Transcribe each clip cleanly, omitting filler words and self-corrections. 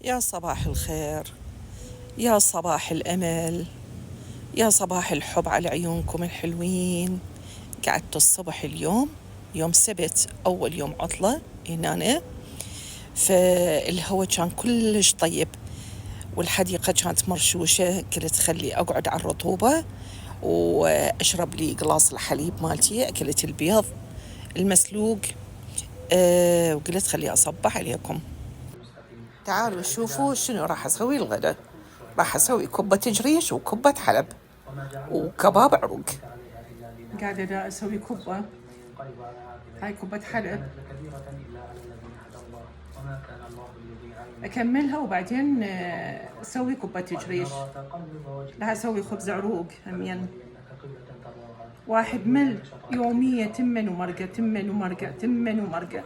يا صباح الخير، يا صباح الأمل، يا صباح الحب على عيونكم الحلوين. قعدت الصبح اليوم، يوم سبت أول يوم عطلة هنا، فالهواء كان كلش طيب والحديقة كانت مرشوشة. قلت خلي أقعد على الرطوبة وأشرب لي قلاص الحليب مالتي، أكلت البيض المسلوق. وقلت خلي أصبح عليكم. تعالوا شوفوا شنو راح أسوي الغداء. راح أسوي كبة جريش وكبة حلب وكباب عروق. قاعدة دا أسوي كبة، هاي كبة حلب، أكملها وبعدين أسوي كبة جريش. راح أسوي خبز عروق همين، واحد مل يومية تمن ومرقة تمن ومرقة تمن ومرقة،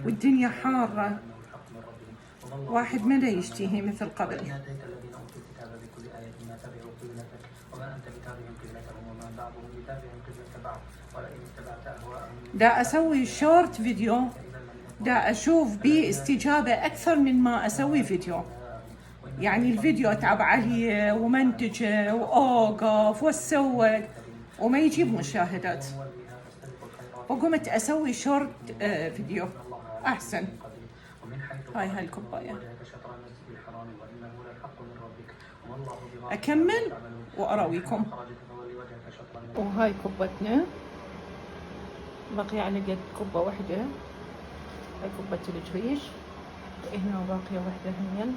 والدنيا حارة، واحد ما يشتهي مثل قبل. دا أسوي شورت فيديو، دا أشوف بيه استجابة أكثر من ما أسوي فيديو. يعني الفيديو أتعب عليه ومنتجه وأوقف وأسوق وما يجيب مشاهدات، وقمت أسوي شورت فيديو أحسن. هاي الكوباية أكمل وأراويكم. وهاي كوبتنا، بقي على قد كوبة واحدة. هاي كوبة الجريش، هنا باقية واحدة همين.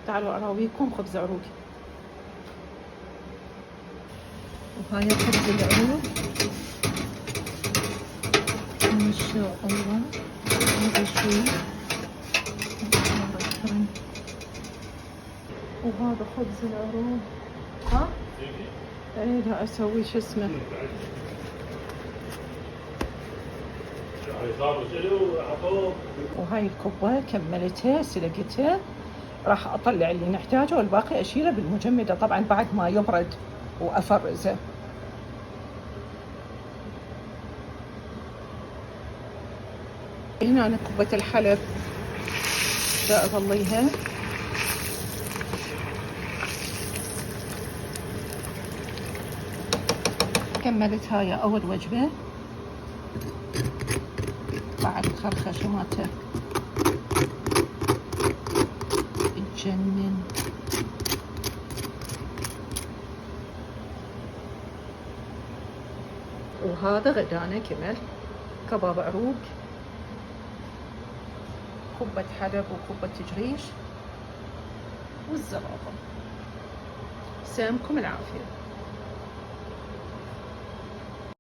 تعالوا أراويكم خبز عروق. وهاي خبز العروق ما شاء الله، هذا شوي. وهذا خبز العروق. ها؟ ايه لا أسوي شو اسمه. وهاي الكوباية كملتها سلقتها، راح أطلع اللي نحتاجه والباقي أشيله بالمجمدة طبعا بعد ما يبرد وأفرزه. هنا أنا كوبة الحلب دا أظليها. كملت هاي أول وجبة بعد الخرخشة مالته تجنن. وهذا غدانا كمل، كباب عروق، كوبة حلب وكوبة جريش والزبابة. سامكم العافية.